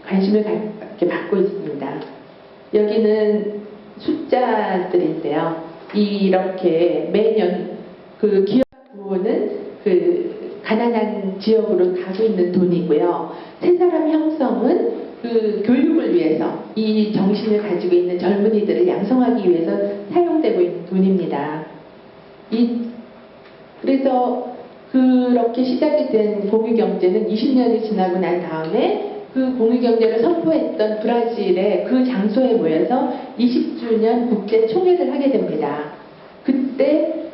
관심을 갖게 받고 있습니다. 여기는 숫자들인데요. 이렇게 매년 그 기업 부호는 그 가난한 지역으로 가고 있는 돈이고요. 세 사람 형성은 그 교육을 위해서 이 정신을 가지고 있는 젊은이들을 양성하기 위해서 사용되고 있는 돈입니다. 그래서 그렇게 시작이 된 공유경제는 20년이 지나고 난 다음에 그 공유경제를 선포했던 브라질의 그 장소에 모여서 20주년 국제총회를 하게 됩니다. 그때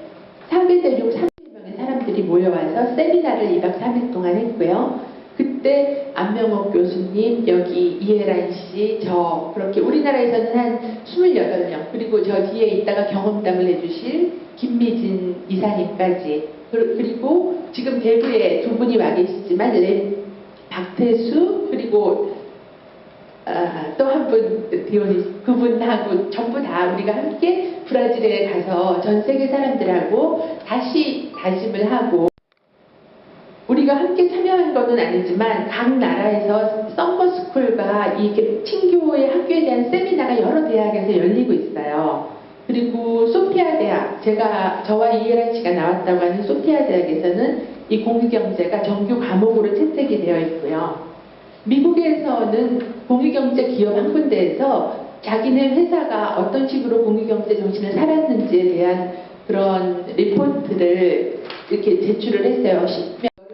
4개 대륙 30명의 사람들이 모여와서 세미나를 2박 3일 동안 했고요. 그때 안명옥 교수님, 여기 이혜란 씨, 저 그렇게 우리나라에서는 한 28명, 그리고 저 뒤에 있다가 경험담을 해주실 김미진 이사님까지, 그리고 지금 대구에 두 분이 와 계시지만 박태수, 그리고 또 한 분 디오니스, 그분하고 전부 다 우리가 함께 브라질에 가서 전 세계 사람들하고 다시 다짐을 하고, 우리가 함께 참여한 것은 아니지만 각 나라에서 썸머스쿨과 이 친교의 학교에 대한 세미나가 여러 대학에서 열리고 있어요. 그리고 소피아 대학, 저와 이혜란 씨가 나왔다고 하는 소피아 대학에서는 이 공유경제가 정규 과목으로 채택이 되어 있고요. 미국에서는 공유경제 기업 한 군데에서 자기네 회사가 어떤 식으로 공유경제 정신을 살았는지에 대한 그런 리포트를 이렇게 제출을 했어요.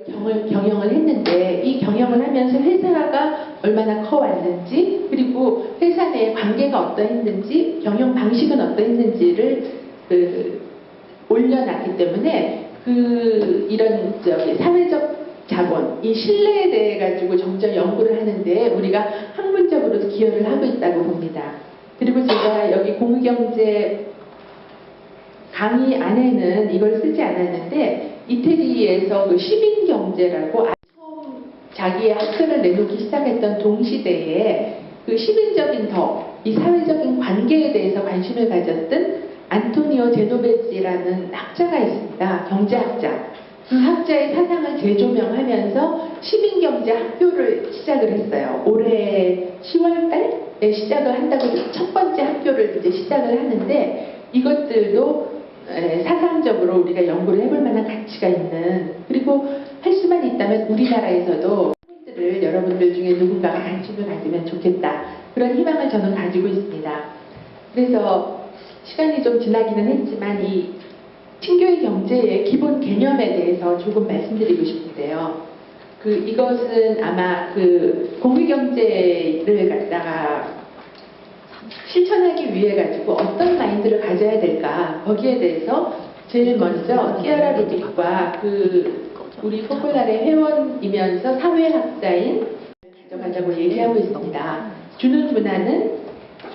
10명 경영을 했는데, 이 경영을 하면서 회사가 얼마나 커왔는지, 그리고 회사 내의 관계가 어떠했는지, 경영 방식은 어떠했는지를 올려놨기 때문에 이런 사회적 자본, 이 신뢰에 대해 가지고 점점 연구를 하는데 우리가 학문적으로 기여를 하고 있다고 봅니다. 그리고 제가 여기 공유경제 강의 안에는 이걸 쓰지 않았는데, 이태리에서 그 시민경제라고 처음 자기의 학설을 내놓기 시작했던 동시대에 그 시민적인 덕, 이 사회적인 관계에 대해서 관심을 가졌던 안토니오 제노베지라는 학자가 있습니다. 경제학자. 그 학자의 사상을 재조명하면서 시민경제 학교를 시작을 했어요. 올해 10월 달에 시작을 한다고, 첫 번째 학교를 이제 시작을 하는데, 이것들도 사상적으로 우리가 연구를 해볼 만한 가치가 있는, 그리고 할 수만 있다면 우리나라에서도 학생들을 여러분들 중에 누군가가 관심을 가지면 좋겠다, 그런 희망을 저는 가지고 있습니다. 그래서 시간이 좀 지나기는 했지만 이 친교의 경제의 기본 개념에 대해서 조금 말씀드리고 싶은데요. 이것은 아마 공유경제를 갖다가 실천하기 위해 가지고 어떤 마인드를 가져야 될까, 거기에 대해서 제일 먼저 키아라 루빅과 우리 포폴라의 회원이면서 사회학자인 가져가자고 얘기하고 있습니다. 주는 문화는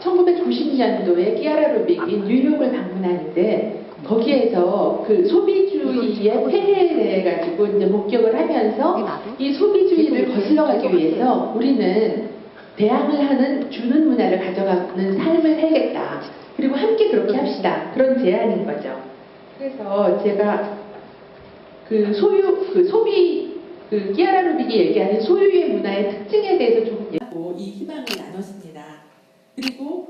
1990년도에 키아라 루빅이 뉴욕을 방문하는데, 거기에서 소비주의의 폐해에 대해 가지고 이제 목격을 하면서 이 소비주의를 거슬러가기 위해서 우리는 대항을 하는 주는 문화를 가져가는 삶을 해야겠다. 그리고 함께 그렇게 합시다. 그런 제안인 거죠. 그래서 제가 키아라 루빅이 얘기하는 소유의 문화의 특징에 대해서 조금 얘기하고 이 희망을 나눴습니다. 그리고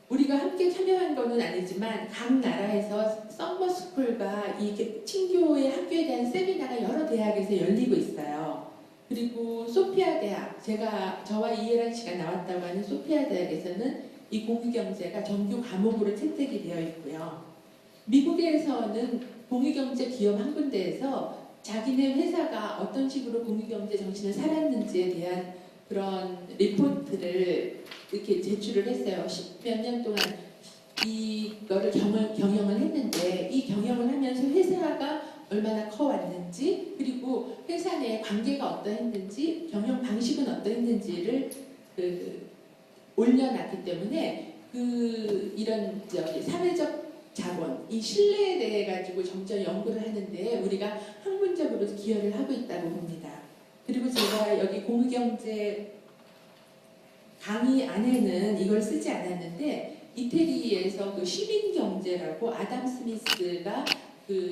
우리가 함께 참여한 것은 아니지만 각 나라에서 썸머스쿨과 이 친교의 학교에 대한 세미나가 여러 대학에서 열리고 있어요. 그리고 소피아 대학, 저와 이혜란 씨가 나왔다고 하는 소피아 대학에서는 이 공유경제가 정규 과목으로 채택이 되어 있고요. 미국에서는 공유경제 기업 한 군데에서 자기네 회사가 어떤 식으로 공유경제 정신을 살았는지에 대한 그런 리포트를 이렇게 제출을 했어요. 10몇 년 동안 이거를 경영을 했는데, 이 경영을 하면서 회사가 얼마나 커왔는지, 그리고 회사 내의 관계가 어떠했는지, 경영 방식은 어떠했는지를 올려놨기 때문에 이런 사회적 자본, 이 신뢰에 대해 가지고 점점 연구를 하는데 우리가 학문적으로 기여를 하고 있다고 봅니다. 그리고 제가 여기 공유경제 강의 안에는 이걸 쓰지 않았는데, 이태리에서 시민경제라고 아담 스미스가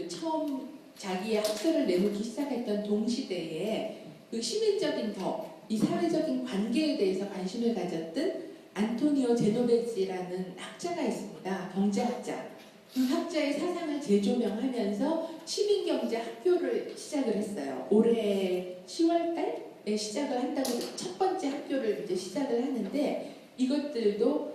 처음 자기의 학설을 내놓기 시작했던 동시대에 시민적인 덕, 이 사회적인 관계에 대해서 관심을 가졌던 안토니오 제노베지라는 학자가 있습니다. 경제학자. 그 학자의 사상을 재조명하면서 시민경제 학교를 시작을 했어요. 올해 10월달에 시작을 한다고 첫 번째 학교를 이제 시작을 하는데 이것들도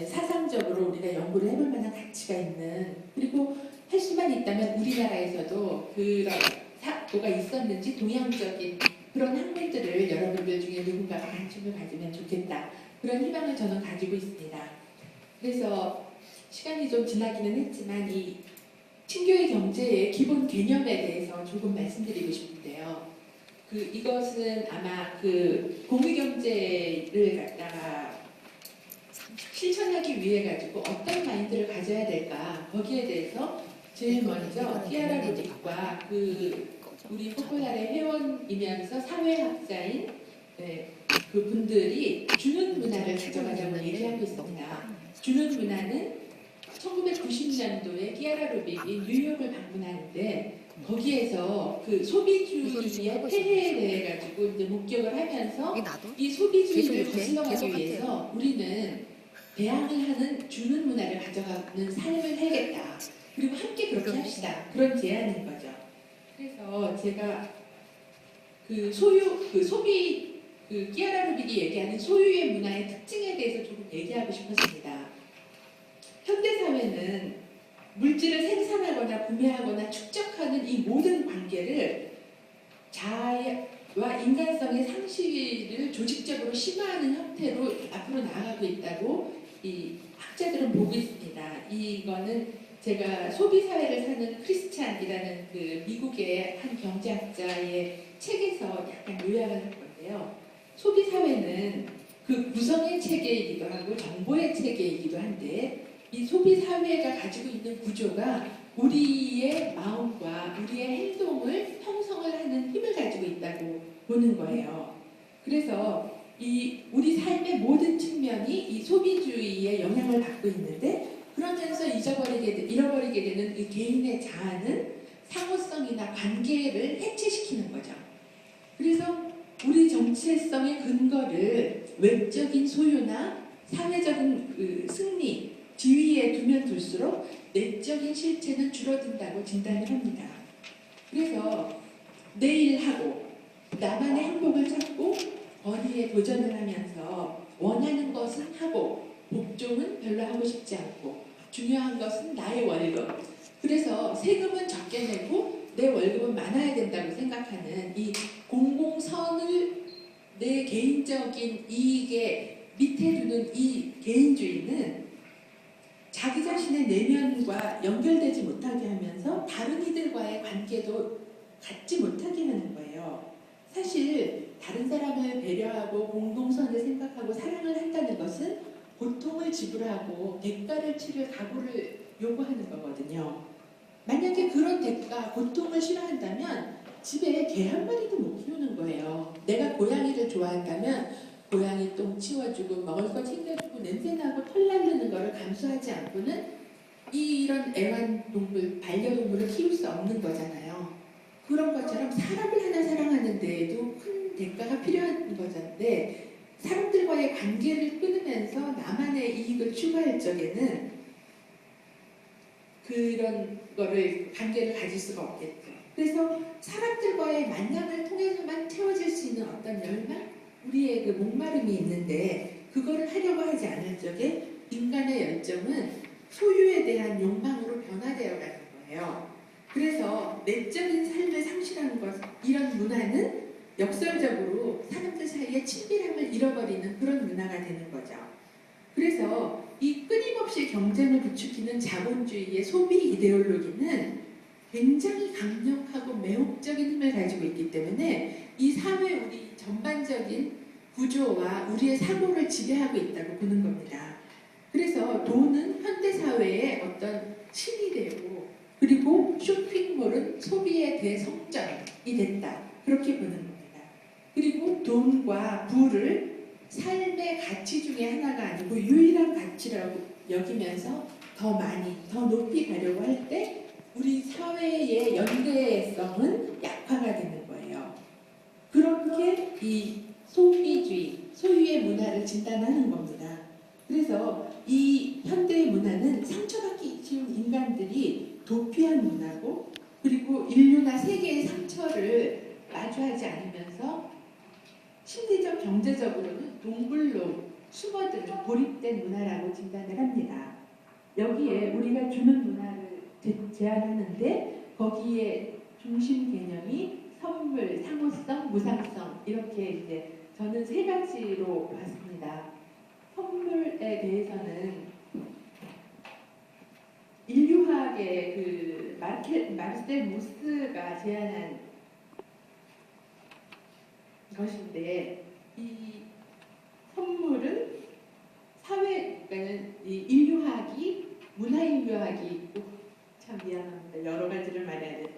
사상적으로 우리가 연구를 해볼 만한 가치가 있는, 그리고 할 수만 있다면 우리나라에서도 그런 사고가 있었는지 동양적인 그런 학문들을 여러분들 중에 누군가가 관심을 가지면 좋겠다. 그런 희망을 저는 가지고 있습니다. 그래서 시간이 좀 지나기는 했지만 이 친교의 경제의 기본 개념에 대해서 조금 말씀드리고 싶은데요. 이것은 아마 공유 경제를 갖다가 실천하기 위해 가지고 어떤 마인드를 가져야 될까, 거기에 대해서 제일 먼저 티아라 로직과 우리 포폴라의 회원이면서 사회학자인 그 분들이 주는 문화를 가져가자고 얘기하고 있습니다. 주는 문화는 1990년도에 티아라 로직이 뉴욕을 방문하는데 거기에서 그 소비주의의 폐해에 대해 가지고 이제 목격을 하면서 이 소비주의를 거슬러가기 위해서 우리는 대항을 하는 주는 문화를 가져가는 삶을 해야겠다. 그리고 함께 그렇게 합시다. 그런 제안인 거죠. 그래서 제가 소비 끼아라 루빅이 얘기하는 소유의 문화의 특징에 대해서 조금 얘기하고 싶었습니다. 현대사회는 물질을 생산하거나 구매하거나 축적하는 이 모든 관계를 자아와 인간성의 상실을 조직적으로 심화하는 형태로 앞으로 나아가고 있다고 이 학자들은 보고 있습니다. 이거는 제가 소비사회를 사는 크리스찬이라는 그 미국의 한 경제학자의 책에서 약간 요약을 할 건데요. 소비사회는 그 구성의 체계이기도 하고 정보의 체계이기도 한데 이 소비사회가 가지고 있는 구조가 우리의 마음과 우리의 행동을 형성을 하는 힘을 가지고 있다고 보는 거예요. 그래서 우리 삶의 모든 측면이 이 소비주의의 영향을 받고 있는데 그러면서 잃어버리게 되는 이 개인의 자아는 상호성이나 관계를 해체시키는 거죠. 그래서 우리 정체성의 근거를 외적인 소유나 사회적인 승리, 지위에 두면 둘수록 내적인 실체는 줄어든다고 진단을 합니다. 그래서 내 일하고 나만의 행복을 찾고 거리에 도전을 하면서 원하는 것은 하고 복종은 별로 하고 싶지 않고 중요한 것은 나의 월급, 그래서 세금은 적게 내고 내 월급은 많아야 된다고 생각하는 이 공공선을 내 개인적인 이익에 밑에 두는 이 개인주의는 자기 자신의 내면과 연결되지 못하게 하면서 다른 이들과의 관계도 갖지 못하게 하는 거예요. 사실 다른 사람을 배려하고 공동선을 생각하고 사랑을 한다는 것은 고통을 지불하고 대가를 치를 각오를 요구하는 거거든요. 만약에 그런 대가, 고통을 싫어한다면 집에 개 한 마리도 못 키우는 거예요. 내가 고양이를 좋아한다면 고양이 똥 치워주고 먹을 거 챙겨주고 냄새나고 털 날리는 거를 감수하지 않고는 이런 애완동물, 반려동물을 키울 수 없는 거잖아요. 그런 것처럼 사람을 하나 사랑하는 데에도 큰 대가가 필요한 거잖데 사람들과의 관계를 끊으면서 나만의 이익을 추구할 적에는 그런 거를 관계를 가질 수가 없겠죠. 그래서 사람들과의 만남을 통해서만 채워질 수 있는 어떤 열망? 우리의 그 목마름이 있는데 그거를 하려고 하지 않을 적에 인간의 열정은 소유에 대한 욕망으로 변화되어 가는 거예요. 그래서 내적인 삶을 상실하는 것, 이런 문화는 역설적으로 사람들 사이에 친밀함을 잃어버리는 그런 문화가 되는 거죠. 그래서 이 끊임없이 경쟁을 부추기는 자본주의의 소비 이데올로기는 굉장히 강력하고 매혹적인 힘을 가지고 있기 때문에 이 사회 우리 전반적인 구조와 우리의 사고를 지배하고 있다고 보는 겁니다. 그래서 돈은 현대사회의 어떤 신이 되고 그리고 쇼핑몰은 소비의 대성전이 됐다. 그렇게 보는 겁니다. 그리고 돈과 부를 삶의 가치 중에 하나가 아니고 유일한 가치라고 여기면서 더 많이, 더 높이 가려고 할 때 우리 사회의 연대성은 약화가 되는 거예요. 그렇게 이 소비주의, 소유의 문화를 진단하는 겁니다. 그래서 이 현대의 문화는 상처받기 쉬운 인간들이 도피한 문화고, 그리고 인류나 세계의 상처를 마주하지 않으면서 심리적, 경제적으로는 동굴로 숨어든 고립된 문화라고 진단을 합니다. 여기에 우리가 주는 문화를 제안하는데 거기에 중심 개념이 선물, 상호성, 무상성 이렇게 이제 저는 세 가지로 봤습니다. 선물에 대해서는 인류학의 그 마르셀 모스가 제안한 것인데, 이 선물은 그러니까는 이 인류학이 문화인류학이 있고, 참 미안합니다. 여러 가지를 말해야 돼서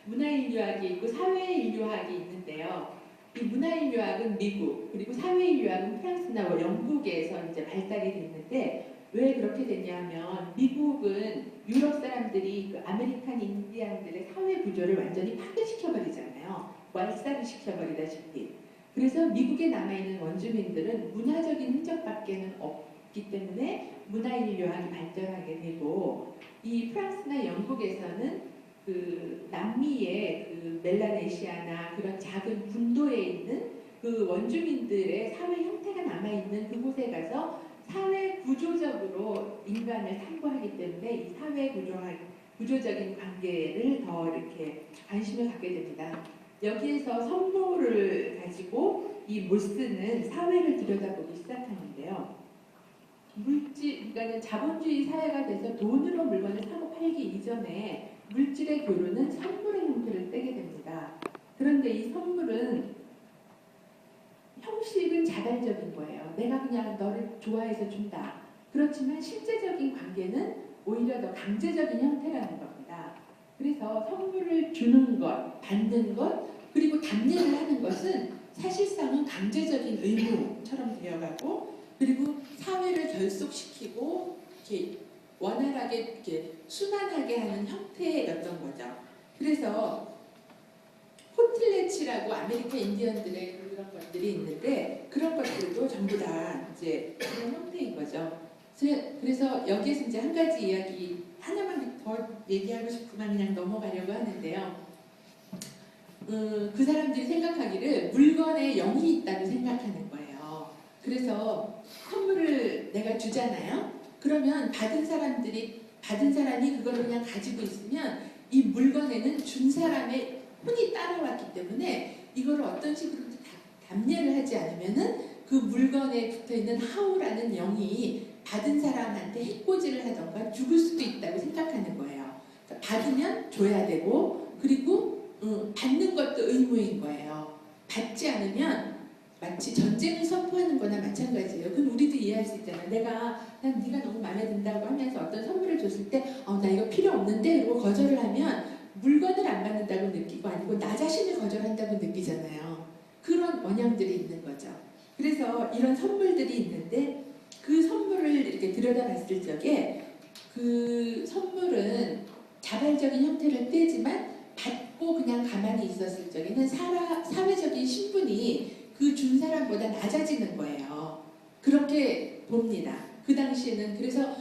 문화인류학이 있고 사회인류학이 있는데요. 이 문화인류학은 미국, 그리고 사회인류학은 프랑스나 영국에서 이제 발달이 됐는데, 왜 그렇게 됐냐면 미국은 유럽 사람들이 그 아메리칸 인디안들의 사회 구조를 완전히 파괴시켜버리잖아요. 말살을 시켜버리다시피. 그래서 미국에 남아있는 원주민들은 문화적인 흔적밖에는 없기 때문에 문화인류학이 발전하게 되고, 이 프랑스나 영국에서는 그 남미의 그 멜라네시아나 그런 작은 군도에 있는 그 원주민들의 사회 형태가 남아있는 그곳에 가서 사회 구조적으로 인간을 탐구하기 때문에 이 사회 구조적인 관계를 더 이렇게 관심을 갖게 됩니다. 여기에서 선물을 가지고 이 모스는 사회를 들여다보기 시작하는데요. 그러니까 자본주의 사회가 돼서 돈으로 물건을 사고 팔기 이전에 물질의 교류는 선물의 형태를 떼게 됩니다. 그런데 이 선물은 형식은 자발적인 거예요. 내가 그냥 너를 좋아해서 준다. 그렇지만 실제적인 관계는 오히려 더 강제적인 형태라는 겁니다. 그래서 선물을 주는 것, 받는 것, 그리고 답례를 하는 것은 사실상은 강제적인 의무처럼 되어가고, 그리고 사회를 결속시키고 이렇게 원활하게 이렇게 순환하게 하는 형태였던 거죠. 그래서 포틀레치라고 아메리카 인디언들의 그런 것들이 있는데, 그런 것들도 전부 다 이제 그런 형태인 거죠. 그래서 여기에서 이제 한 가지 이야기 하나만 더 얘기하고 싶지만 그냥 넘어가려고 하는데요. 그 사람들이 생각하기를 물건에 영이 있다고 생각하는 거예요. 그래서 선물을 내가 주잖아요. 그러면 받은 사람이 그걸 그냥 가지고 있으면 이 물건에는 준 사람의 혼이 따라왔기 때문에 이걸 어떤 식으로 답례를 하지 않으면은 그 물건에 붙어있는 하우라는 영이 받은 사람한테 해코지를 하던가 죽을 수도 있다고 생각하는 거예요. 그러니까 받으면 줘야 되고, 그리고 받는 것도 의무인 거예요. 받지 않으면 마치 전쟁을 선포하는 거나 마찬가지예요. 그럼 우리도 이해할 수 있잖아요. 난 네가 너무 마음에 든다고 하면서 어떤 선물을 줬을 때 나 이거 필요 없는데 이러고 거절을 하면 물건을 안 받는다고 느끼고, 아니고 나 자신을 거절한다고 느끼잖아요. 그런 원형들이 있는 거죠. 그래서 이런 선물들이 있는데, 그 선물을 이렇게 들여다봤을 적에 그 선물은 자발적인 형태를 떼지만 받고 그냥 가만히 있었을 적에는 사회적인 신분이 그 준 사람보다 낮아지는 거예요. 그렇게 봅니다. 그 당시에는. 그래서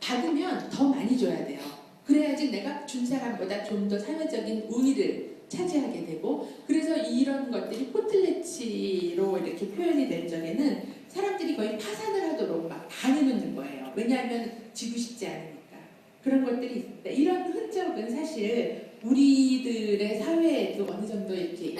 받으면 더 많이 줘야 돼요. 그래야지 내가 준 사람보다 좀 더 사회적인 우위를 차지하게 되고, 그래서 이런 것들이 포틀레치로 이렇게 표현이 될 적에는 사람들이 거의 파산을 하도록 막 다 내놓는 거예요. 왜냐하면 지고 싶지 않으니까. 그런 것들이 있습니다. 이런 흔적은 사실 우리들의 사회에도 어느 정도 이렇게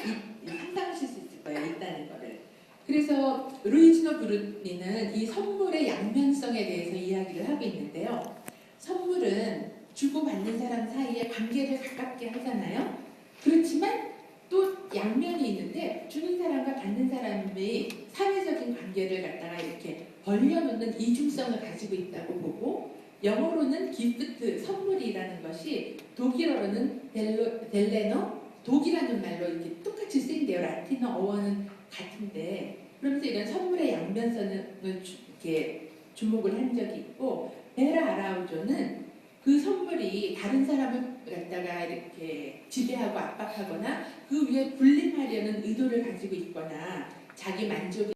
상상하실 수 있을 거예요. 있다는 거를. 그래서 루이지노 브루니는 이 선물의 양면성에 대해서 이야기를 하고 있는데요. 선물은 주고받는 사람 사이에 관계를 가깝게 하잖아요. 그렇지만 또 양면이 있는데, 주는 사람과 받는 사람의 사회적인 관계를 갖다가 이렇게 벌려놓는 이중성을 가지고 있다고 보고, 영어로는 기프트, 선물이라는 것이 독일어로는 델레너, 독이라는 말로 이렇게 똑같이 쓰인대요. 라틴어 어원은 같은데, 그러면서 이런 선물의 양면성을 이렇게 주목을 한 적이 있고, 베라 아라우조는 그 선물이 다른 사람을 갖다가 이렇게 지배하고 압박하거나 그 위에 군림하려는 의도를 가지고 있거나 자기 만족이